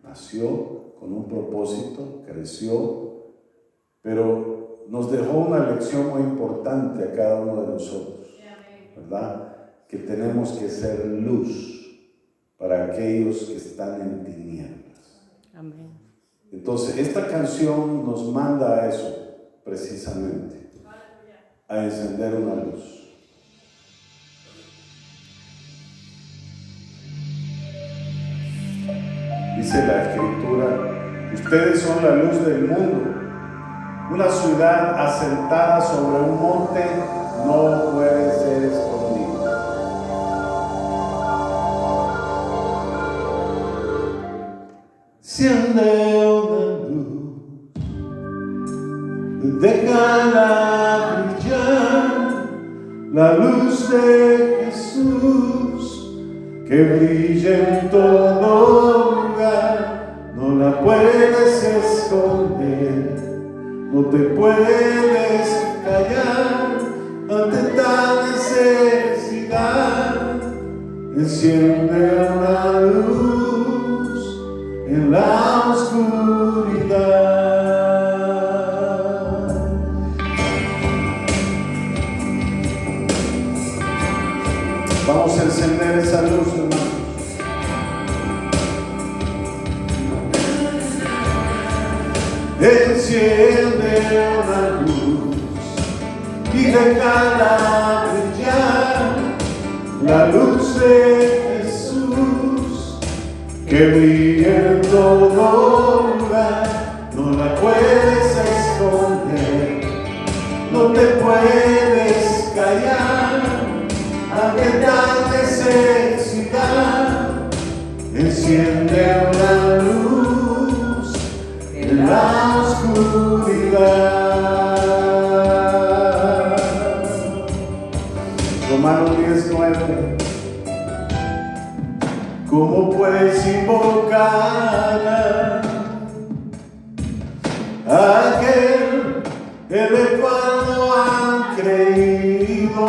nació con un propósito, creció, pero nos dejó una lección muy importante a cada uno de nosotros, ¿verdad? Que tenemos que ser luz para aquellos que están en tinieblas. Amén. Entonces, esta canción nos manda a eso, precisamente, a encender una luz. Dice la Escritura, ustedes son la luz del mundo. Una ciudad asentada sobre un monte no puede ser escondida. Enciende una luz, déjala brillar, la luz de Jesús, que brilla en todo lugar, no la puedes esconder, no te puedes callar ante tal necesidad. Enciende una luz en la oscuridad. Vamos a encender esa luz, hermanos. Enciende una luz y déjala brillar, la luz de Jesús, que brilla en todo lugar, no la puedes esconder, no te puedes callar ante tal necesidad. Enciende una luz en la oscuridad. Romanos 10:9. ¿Cómo puedes invocar a aquel en el cual no han creído?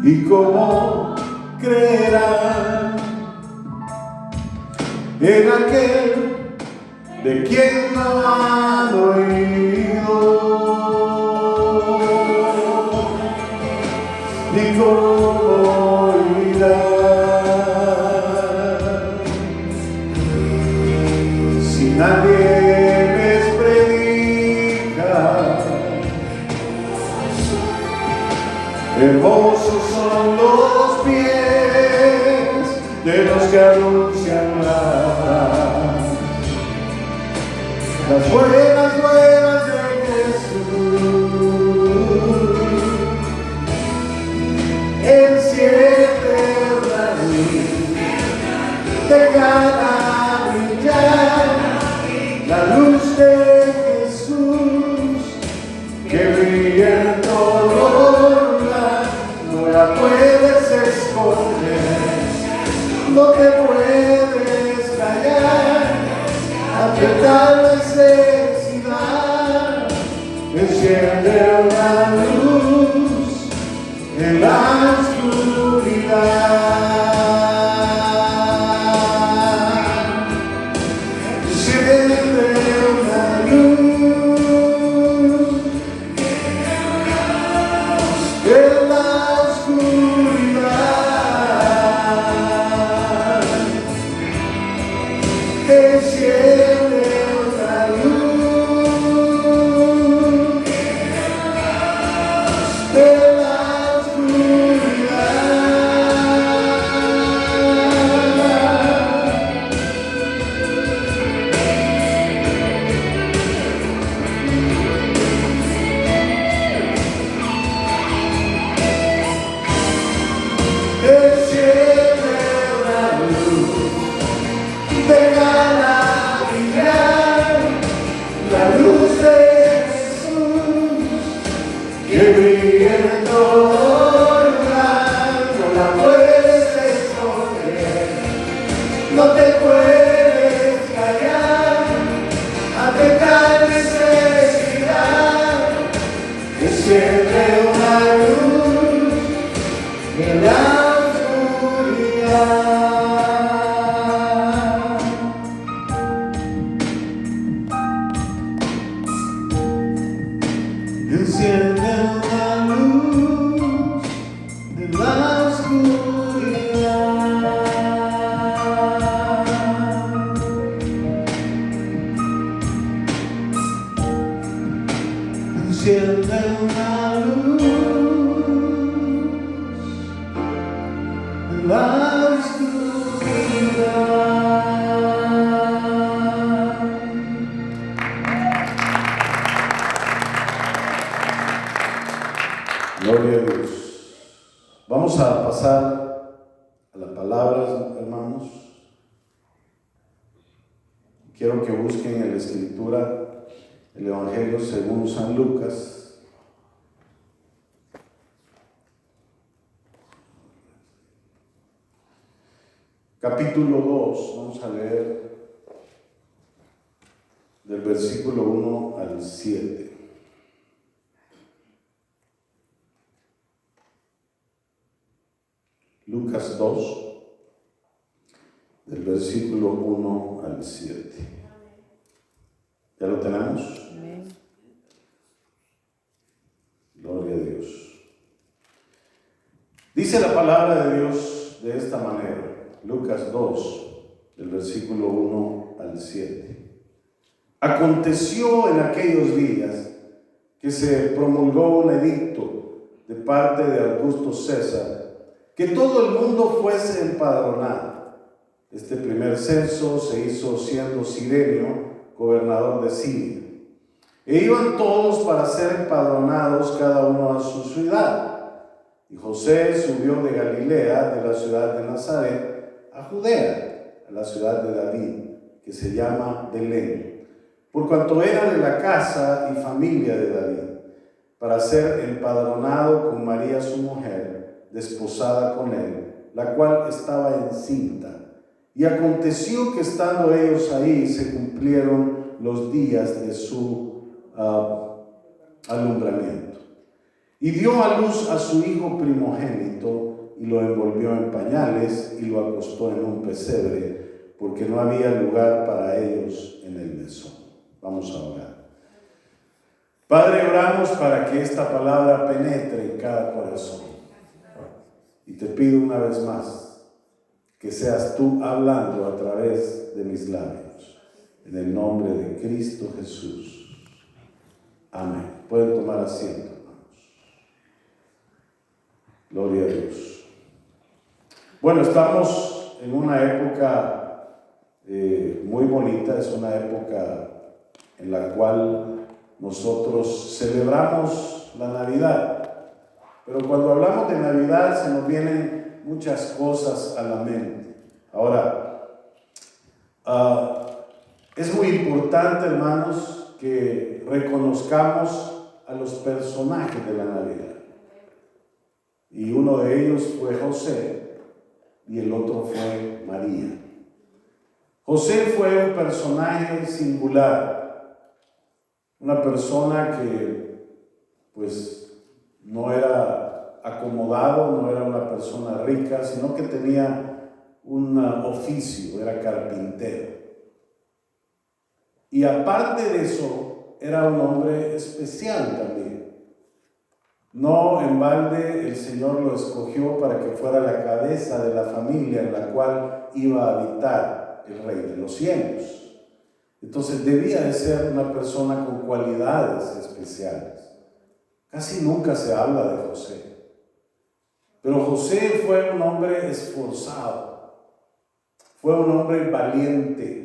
¿Y cómo creerán en aquel de quien no han oído? ¿Y cómo oirán si nadie les predica? Hermosos son los pies de los que anuncian la paz, las buenas nuevas de Jesús. Enciende la luz, déjala brillar, la luz de Jesús, que brilla en todo lugar, no la puedes esconder, no te puedes callar ante tal necesidad. Enciende una luz en la oscuridad. Enciende una luz en la oscuridad. Enciende una luz la oscuridad. Gloria a Dios. Vamos a pasar a la palabra, hermanos. Quiero que busquen en la Escritura el Evangelio según San Lucas. Capítulo 2, vamos a leer del versículo 1 al 7. Lucas 2, del versículo 1 al 7. ¿Ya lo tenemos? Amén. Gloria a Dios. Dice la palabra de Dios de esta manera. Lucas 2, del versículo 1 al 7. Aconteció en aquellos días que se promulgó un edicto de parte de Augusto César, que todo el mundo fuese empadronado. Este primer censo se hizo siendo Cirenio gobernador de Siria. E iban todos para ser empadronados, cada uno a su ciudad. Y José subió de Galilea, de la ciudad de Nazaret, a Judea, a la ciudad de David, que se llama Belén, por cuanto era de la casa y familia de David, para ser empadronado con María su mujer, desposada con él, la cual estaba encinta. Y aconteció que estando ellos ahí se cumplieron los días de su alumbramiento. Y dio a luz a su hijo primogénito y lo envolvió en pañales y lo acostó en un pesebre, porque no había lugar para ellos en el mesón. Vamos a orar. Padre, oramos para que esta palabra penetre en cada corazón. Y te pido una vez más que seas tú hablando a través de mis labios. En el nombre de Cristo Jesús. Amén. Pueden tomar asiento, hermanos. Gloria a Dios. Bueno, estamos en una época muy bonita. Es una época en la cual nosotros celebramos la Navidad. Pero cuando hablamos de Navidad se nos vienen muchas cosas a la mente. Ahora, es muy importante, hermanos, que reconozcamos a los personajes de la Navidad. Y uno de ellos fue José y el otro fue María. José fue un personaje singular, una persona que pues no era acomodado, no era una persona rica, sino que tenía un oficio, era carpintero. Y aparte de eso, era un hombre especial también. No en balde el Señor lo escogió para que fuera la cabeza de la familia en la cual iba a habitar el Rey de los cielos. Entonces debía de ser una persona con cualidades especiales. Casi nunca se habla de José. Pero José fue un hombre esforzado, fue un hombre valiente,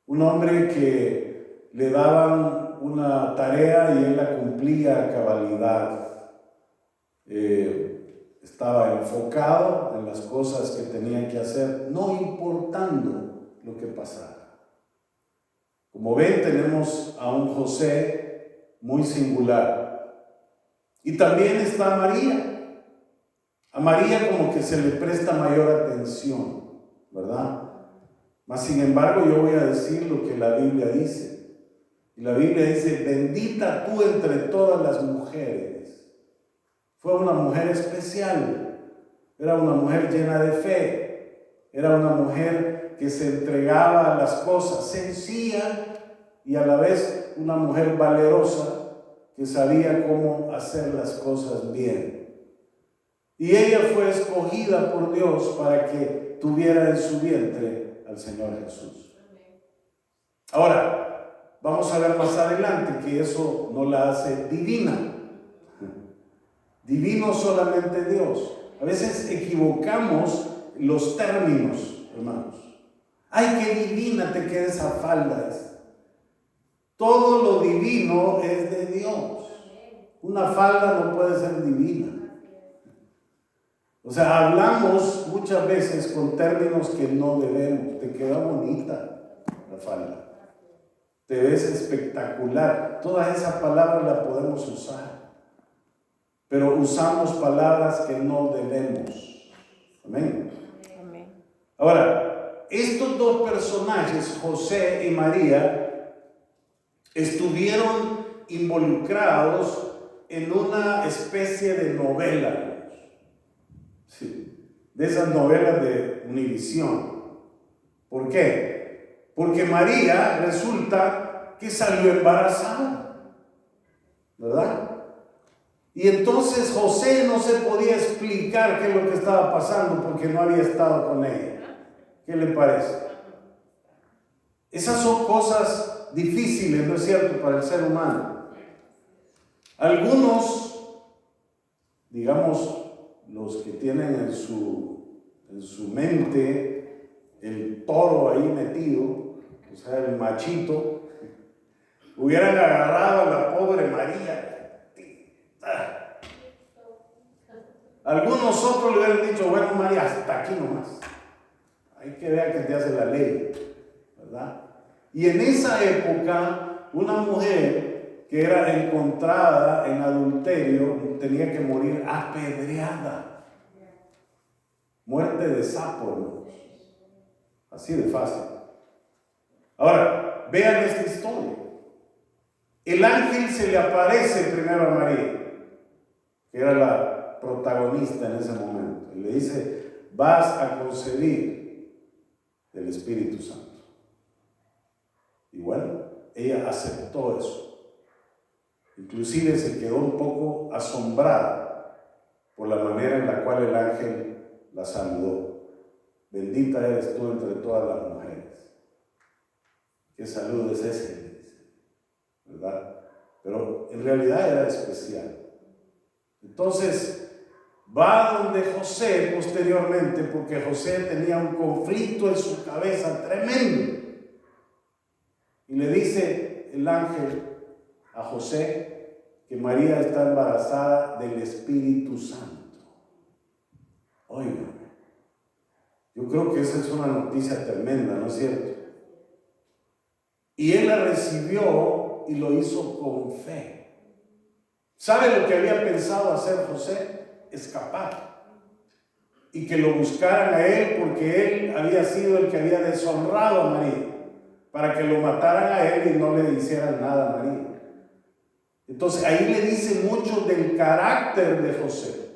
un hombre que le daban una tarea y él la cumplía a cabalidad. Estaba enfocado en las cosas que tenía que hacer, no importando lo que pasara. Como ven, tenemos a un José muy singular. Y también está María. A María como que se le presta mayor atención, ¿verdad? Mas sin embargo yo voy a decir lo que la Biblia dice. Y la Biblia dice, bendita tú entre todas las mujeres. Fue una mujer especial. Era una mujer llena de fe. Era una mujer que se entregaba a las cosas, sencilla y a la vez una mujer valerosa que sabía cómo hacer las cosas bien. Y ella fue escogida por Dios para que tuviera en su vientre al Señor Jesús. Ahora, vamos a ver más adelante que eso no la hace divina. Divino solamente Dios. A veces equivocamos los términos, hermanos. ¡Ay, qué divina te queda esa falda! Todo lo divino es de Dios. Una falda no puede ser divina. O sea, hablamos muchas veces con términos que no debemos. Te queda bonita la falda. Te ves espectacular. Todas esas palabras las podemos usar. Pero usamos palabras que no debemos. Amén. Ahora, estos dos personajes, José y María, estuvieron involucrados en una especie de novela. Sí, de esas novelas de Univisión. ¿Por qué? Porque María resulta que salió embarazada, ¿verdad? Y entonces José no se podía explicar qué es lo que estaba pasando porque no había estado con ella. ¿Qué le parece? Esas son cosas difíciles, ¿no es cierto?, para el ser humano. Algunos, digamos, los que tienen en su mente el toro ahí metido, o sea, el machito, hubieran agarrado a la pobre María. Algunos otros le hubieran dicho, bueno, María, hasta aquí nomás. Hay que ver que te hace la ley, ¿verdad? Y en esa época, una mujer que era encontrada en adulterio tenía que morir apedreada. Muerte de sapo, ¿no? Así de fácil. Ahora, vean esta historia. El ángel se le aparece primero a María, que era la protagonista en ese momento, y le dice, vas a concebir del Espíritu Santo. Y bueno, ella aceptó eso. Inclusive se quedó un poco asombrada por la manera en la cual el ángel la saludó. Bendita eres tú entre todas las mujeres. ¿Qué saludo es ese? ¿Verdad? Pero en realidad era especial. Entonces va donde José posteriormente, porque José tenía un conflicto en su cabeza tremendo. Y le dice el ángel a José que María está embarazada del Espíritu Santo. Oigan, yo creo que esa es una noticia tremenda, ¿no es cierto? Y él la recibió y lo hizo con fe. ¿Sabe lo que había pensado hacer José? Escapar. Y que lo buscaran a él porque él había sido el que había deshonrado a María, para que lo mataran a él y no le hicieran nada a María. Entonces ahí le dice mucho del carácter de José,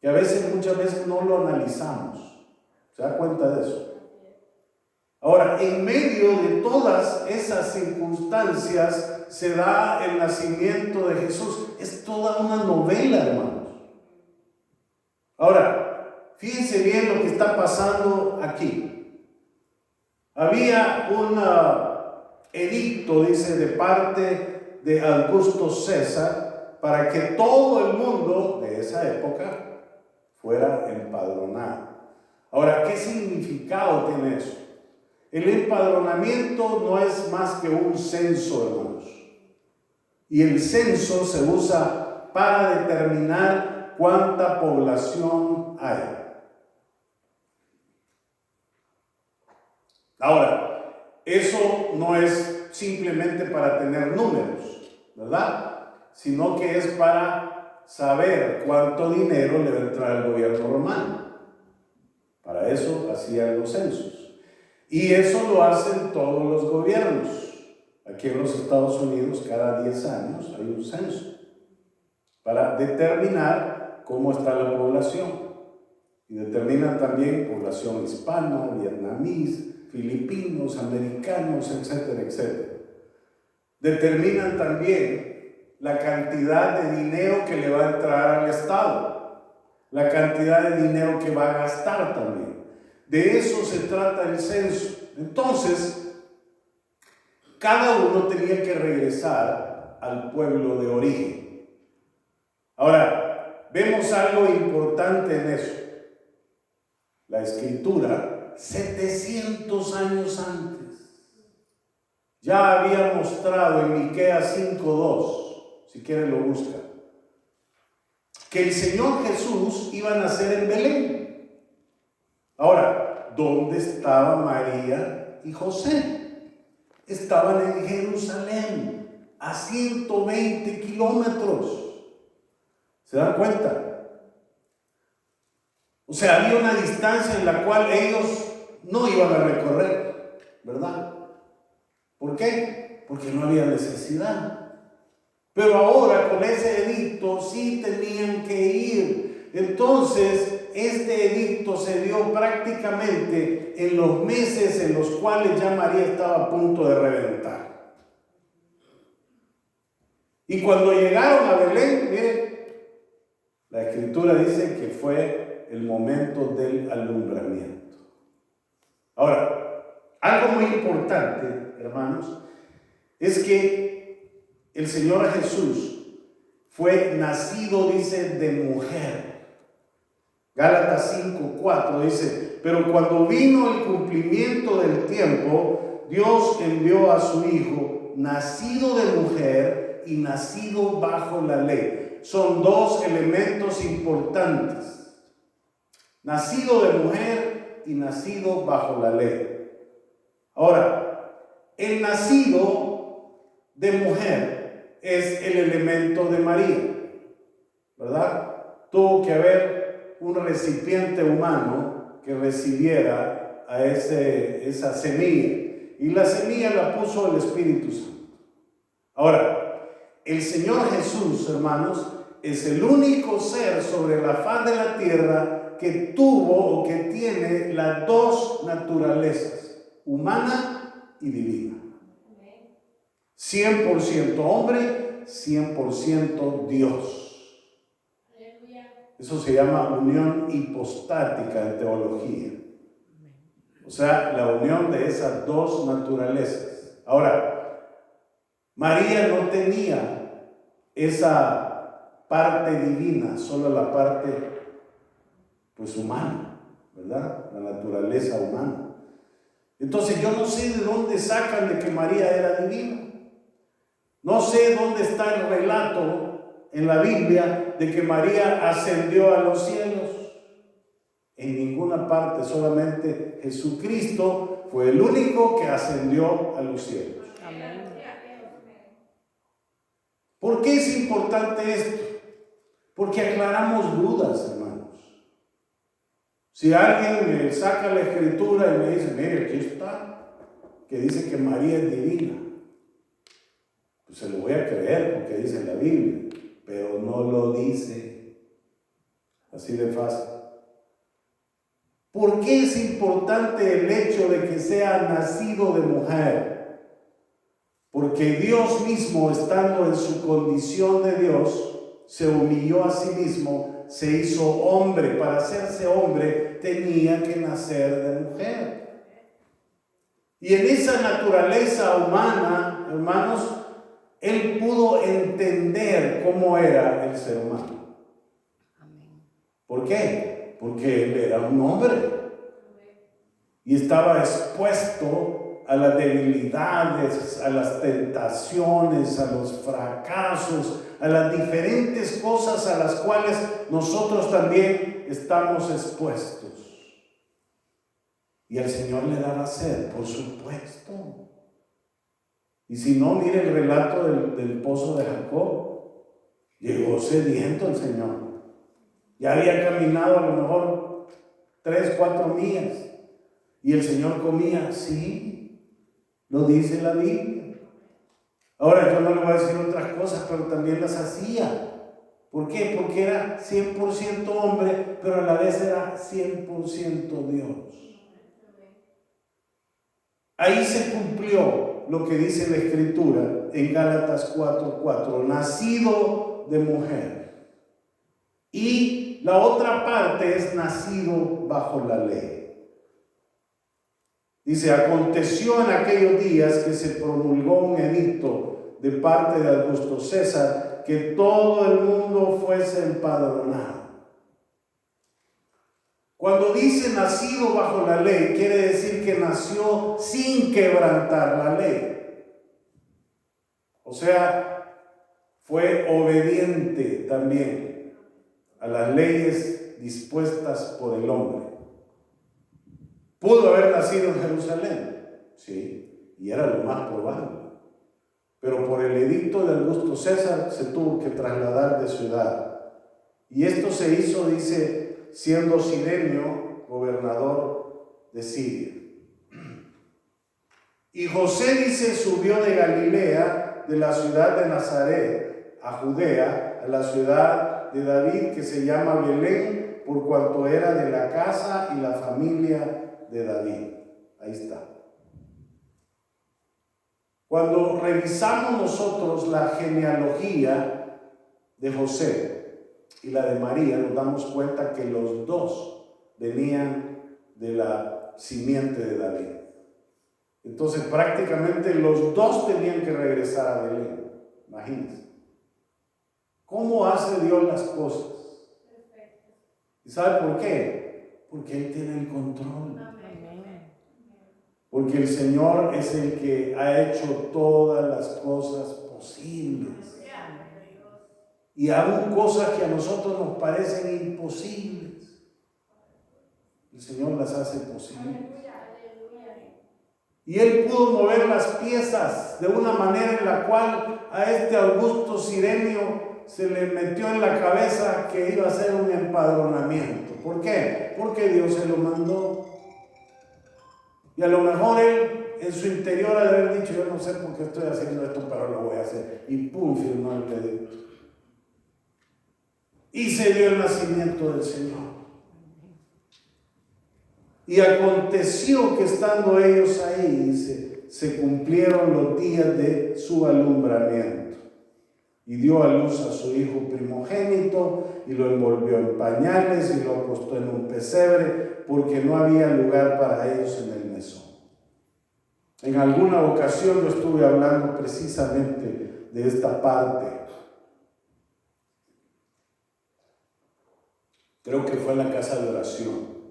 que muchas veces no lo analizamos. ¿Se da cuenta de eso? Ahora, en medio de todas esas circunstancias se da el nacimiento de Jesús. Es toda una novela, hermanos. Ahora, fíjense bien lo que está pasando aquí. Había un edicto, dice, de parte de Augusto César, para que todo el mundo de esa época fuera empadronado. Ahora, ¿qué significado tiene eso? El empadronamiento no es más que un censo, hermanos. Y el censo se usa para determinar cuánta población hay. Ahora, eso no es simplemente para tener números, ¿verdad? Sino que es para saber cuánto dinero le va a entrar al gobierno romano. Para eso hacían los censos. Y eso lo hacen todos los gobiernos. Aquí en los Estados Unidos, cada 10 años hay un censo para determinar cómo está la población. Y determinan también población hispana, vietnamís, filipinos, americanos, etcétera, etcétera. Determinan también la cantidad de dinero que le va a entrar al Estado, la cantidad de dinero que va a gastar también. De eso se trata el censo. Entonces, cada uno tenía que regresar al pueblo de origen. Ahora, vemos algo importante en eso. la Escritura 700 años antes. Ya había mostrado en Miqueas 5:2, si quieren lo buscan, que el Señor Jesús iba a nacer en Belén. Ahora, ¿dónde estaba María y José? Estaban en Jerusalén, a 120 kilómetros. ¿Se dan cuenta? O sea, había una distancia en la cual ellos no iban a recorrer, ¿verdad? ¿Por qué? Porque no había necesidad. Pero ahora con ese edicto sí tenían que ir. Entonces, este edicto se dio prácticamente en los meses en los cuales ya María estaba a punto de reventar. Y cuando llegaron a Belén, miren, la Escritura dice que fue el momento del alumbramiento. Ahora, algo muy importante, hermanos, es que el Señor Jesús fue nacido, dice, de mujer. Gálatas 5:4 dice, pero cuando vino el cumplimiento del tiempo, Dios envió a su Hijo, nacido de mujer y nacido bajo la ley. Son dos elementos importantes. Nacido de mujer y nacido bajo la ley. Ahora, el nacido de mujer es el elemento de María, ¿verdad? Tuvo que haber un recipiente humano que recibiera a esa semilla, y la semilla la puso el Espíritu Santo. Ahora, el Señor Jesús, hermanos, es el único ser sobre la faz de la tierra que tuvo o que tiene las dos naturalezas, humana y divina. 100% hombre, 100% Dios. Eso se llama unión hipostática en teología. O sea, la unión de esas dos naturalezas. Ahora, María no tenía esa parte divina, solo la parte, pues, humana, ¿verdad? La naturaleza humana. Entonces yo no sé de dónde sacan de que María era divina. No sé dónde está el relato en la Biblia de que María ascendió a los cielos. En ninguna parte, solamente Jesucristo fue el único que ascendió a los cielos. Amén. ¿Por qué es importante esto? Porque aclaramos dudas, hermanos. Si alguien me saca la Escritura y me dice, mire, aquí está, que dice que María es divina, pues se lo voy a creer porque dice en la Biblia, pero no lo dice. Así de fácil. ¿Por qué es importante el hecho de que sea nacido de mujer? Porque Dios mismo, estando en su condición de Dios, se humilló a sí mismo, se hizo hombre. Para hacerse hombre tenía que nacer de mujer. Y en esa naturaleza humana, hermanos, Él pudo entender cómo era el ser humano. ¿Por qué? Porque Él era un hombre y estaba expuesto a las debilidades, a las tentaciones, a los fracasos, a las diferentes cosas a las cuales nosotros también estamos expuestos. Y el Señor le daba sed, por supuesto. Y si no, mire el relato del pozo de Jacob. Llegó sediento el Señor. Ya había caminado a lo mejor 3, 4 millas. Y el Señor comía, sí, lo dice la Biblia. Ahora yo no le voy a decir otras cosas, pero también las hacía. ¿Por qué? Porque era 100% hombre, pero a la vez era 100% Dios. Ahí se cumplió lo que dice la Escritura en Gálatas 4:4, nacido de mujer. Y la otra parte es nacido bajo la ley. Dice, aconteció en aquellos días que se promulgó un edicto de parte de Augusto César, que todo el mundo fuese empadronado. Cuando dice nacido bajo la ley, quiere decir que nació sin quebrantar la ley. O sea, fue obediente también a las leyes dispuestas por el hombre. ¿Pudo haber nacido en Jerusalén? Sí, y era lo más probable. Pero por el edicto de Augusto César se tuvo que trasladar de ciudad. Y esto se hizo, dice, siendo Cirenio gobernador de Siria. Y José, dice, subió de Galilea, de la ciudad de Nazaret, a Judea, a la ciudad de David, que se llama Belén, por cuanto era de la casa y la familia de David. Ahí está. Cuando revisamos nosotros la genealogía de José y la de María, nos damos cuenta que los dos venían de la simiente de David. Entonces prácticamente los dos tenían que regresar a Belén. Imagínense. ¿Cómo hace Dios las cosas? ¿Y sabe por qué? Porque Él tiene el control. Porque el Señor es el que ha hecho todas las cosas posibles. Y aún cosas que a nosotros nos parecen imposibles, el Señor las hace posibles. Y Él pudo mover las piezas de una manera en la cual a este Augusto Cirenio se le metió en la cabeza que iba a ser un empadronamiento. ¿Por qué? Porque Dios se lo mandó. Y a lo mejor él en su interior ha de haber dicho, yo no sé por qué estoy haciendo esto, pero lo voy a hacer. Y pum, firmó el edicto. Y se dio el nacimiento del Señor. Y aconteció que estando ellos ahí, dice, se cumplieron los días de su alumbramiento. Y dio a luz a su hijo primogénito y lo envolvió en pañales y lo acostó en un pesebre porque no había lugar para ellos en el mesón. En alguna ocasión yo estuve hablando precisamente de esta parte. Creo que fue en la casa de oración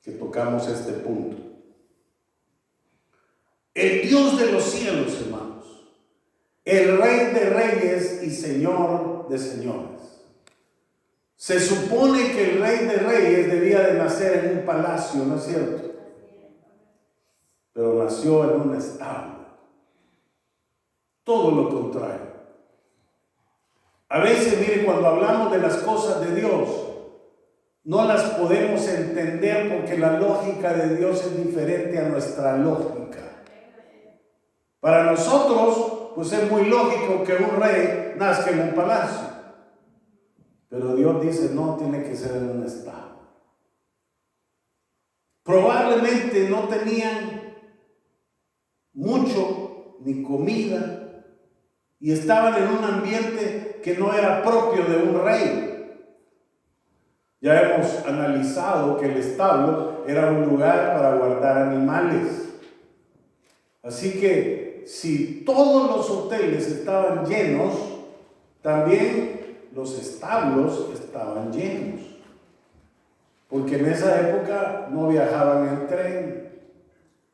que tocamos este punto. El Dios de los cielos, hermanos, el Rey de reyes y Señor de señores. Se supone que el Rey de reyes debía de nacer en un palacio, ¿no es cierto? Pero nació en un establo. Todo lo contrario. A veces, mire, cuando hablamos de las cosas de Dios, no las podemos entender porque la lógica de Dios es diferente a nuestra lógica. Para nosotros, pues es muy lógico que un rey nazca en un palacio. Pero Dios dice, no, tiene que ser en un establo. Probablemente no tenían mucho ni comida y estaban en un ambiente que no era propio de un rey. Ya hemos analizado que el establo era un lugar para guardar animales. Así que si todos los hoteles estaban llenos, también los establos estaban llenos. Porque en esa época no viajaban en tren,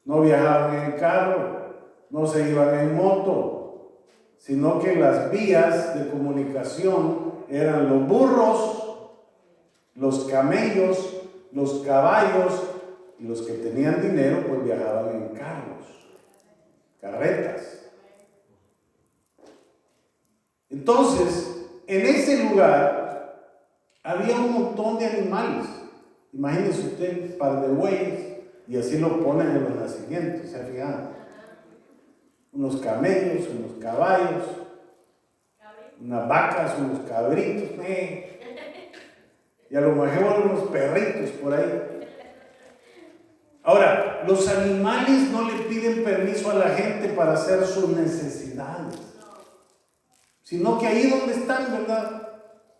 no viajaban en carro, no se iban en moto, sino que las vías de comunicación eran los burros, los camellos, los caballos, y los que tenían dinero pues viajaban en carros, carretas. Entonces, en ese lugar había un montón de animales. Imagínense usted un par de bueyes, y así lo ponen en los nacimientos, ¿se fijan? Unos camellos, unos caballos, unas vacas, unos cabritos, y a lo mejor unos perritos por ahí. Ahora, los animales no le piden permiso a la gente para hacer sus necesidades, sino que ahí donde están, ¿verdad?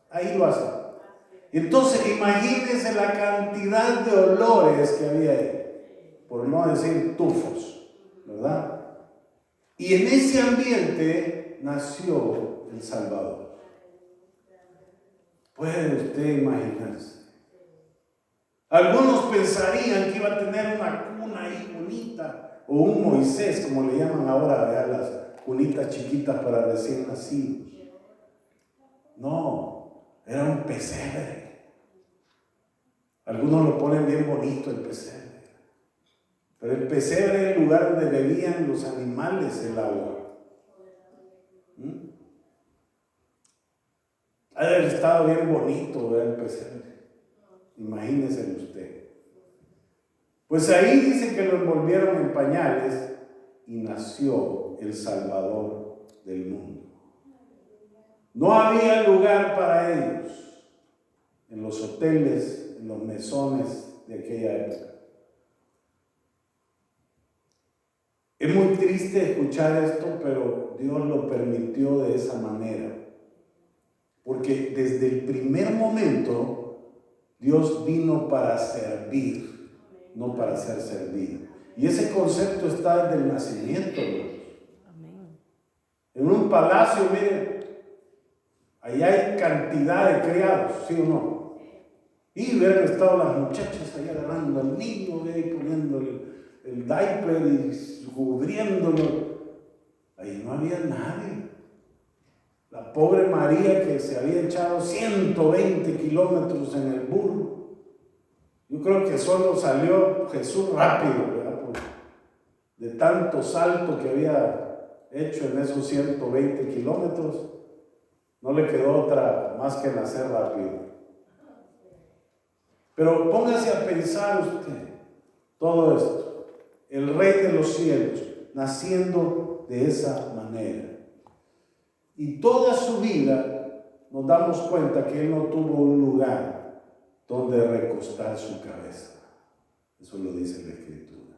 Ahí lo hacen. Entonces, imagínense la cantidad de olores que había ahí, por no decir tufos, ¿verdad? Y en ese ambiente nació el Salvador. ¿Puede usted imaginarse? Algunos pensarían que iba a tener una cuna ahí bonita, o un Moisés, como le llaman ahora, ¿verdad? Las cunitas chiquitas para recién nacidos. No, era un pesebre. Algunos lo ponen bien bonito el pesebre. Pero el pesebre era el lugar donde bebían los animales el agua. Ha de haber estado bien bonito, ¿verdad? El pesebre. Imagínese usted. Pues ahí dice que lo envolvieron en pañales y nació el Salvador del mundo. No había lugar para ellos en los hoteles, en los mesones de aquella época. Es muy triste escuchar esto, pero Dios lo permitió de esa manera. Porque desde el primer momento Dios vino para servir, no para ser servido. Y ese concepto está desde el nacimiento, hermanos. En un palacio, miren, allá hay cantidad de criados, ¿sí o no? Y hubieran estado las muchachas allá agarrando al niño, y poniéndole el diaper y cubriéndolo. Ahí no había nadie. La pobre María, que se había echado 120 kilómetros en el burro. Yo creo que solo salió Jesús rápido, ¿verdad? De tanto salto que había hecho en esos 120 kilómetros, no le quedó otra más que nacer rápido. Pero póngase a pensar usted todo esto. El Rey de los cielos, naciendo de esa manera. Y toda su vida nos damos cuenta que Él no tuvo un lugar donde recostar su cabeza. Eso lo dice la Escritura.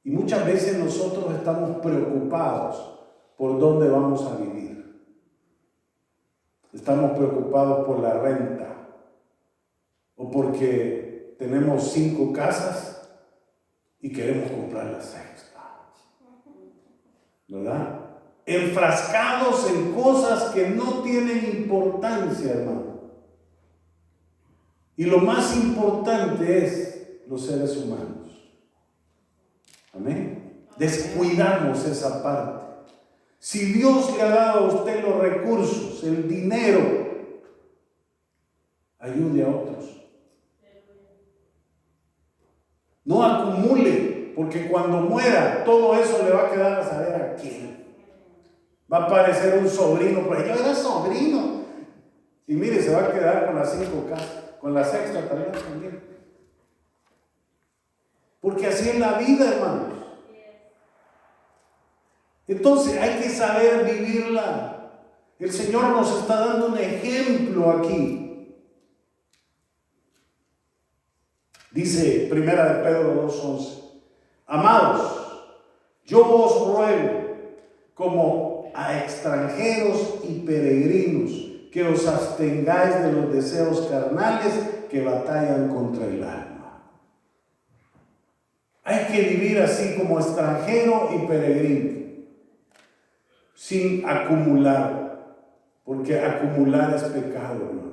Y muchas veces nosotros estamos preocupados por dónde vamos a vivir. Estamos preocupados por la renta, o porque tenemos 5 casas y queremos comprar la 6ª, ¿verdad? Enfrascados en cosas que no tienen importancia, hermano. Y lo más importante es los seres humanos. Amén. Descuidamos esa parte. Si Dios le ha dado a usted los recursos, el dinero, ayude a otros. No acumule, porque cuando muera, todo eso le va a quedar a saber a quién. Va a aparecer un sobrino, pero yo era sobrino. Y mire, se va a quedar con las 5 casas, con la 6ª también. Porque así es la vida, hermanos. Entonces hay que saber vivirla. El Señor nos está dando un ejemplo aquí. Dice Primera de Pedro 2:11: Amados, yo os ruego, como a extranjeros y peregrinos, que os abstengáis de los deseos carnales que batallan contra el alma. Hay que vivir así como extranjero y peregrino, sin acumular, porque acumular es pecado, hermanos.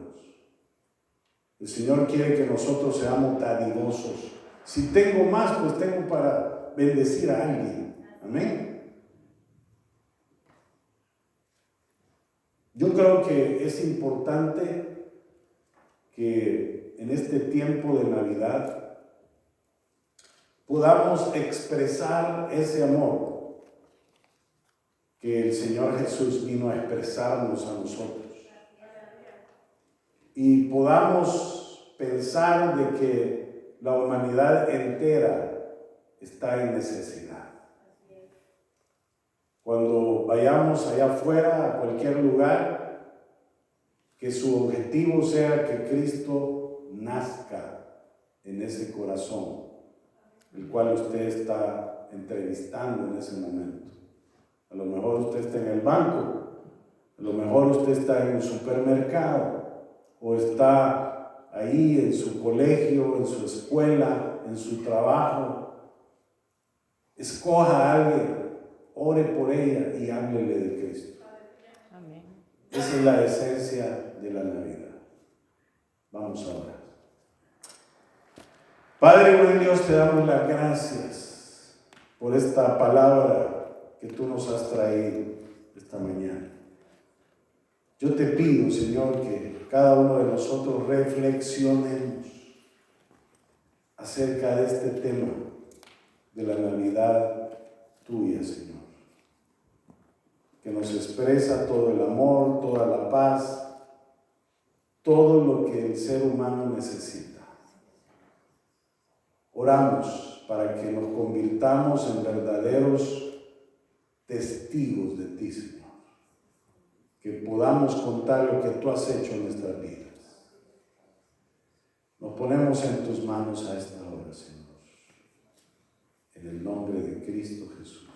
El Señor quiere que nosotros seamos dadivosos. Si tengo más, pues tengo para bendecir a alguien. Amén. Yo creo que es importante que en este tiempo de Navidad podamos expresar ese amor que el Señor Jesús vino a expresarnos a nosotros. Y podamos pensar de que la humanidad entera está en necesidad. Cuando vayamos allá afuera, a cualquier lugar, que su objetivo sea que Cristo nazca en ese corazón, el cual usted está entrevistando en ese momento. A lo mejor usted está en el banco, a lo mejor usted está en un supermercado, o está ahí en su colegio, en su escuela, en su trabajo. Escoja a alguien, ore por ella y háblele de Cristo. Amén. Esa es la esencia de la Navidad. Vamos a orar. Padre buen Dios, te damos las gracias por esta palabra que tú nos has traído esta mañana. Yo te pido, Señor, que cada uno de nosotros reflexionemos acerca de este tema de la Navidad tuya, Señor, que nos expresa todo el amor, toda la paz, todo lo que el ser humano necesita. Oramos para que nos convirtamos en verdaderos testigos de ti, Señor, que podamos contar lo que tú has hecho en nuestras vidas. Nos ponemos en tus manos a esta hora, Señor, en el nombre de Cristo Jesús.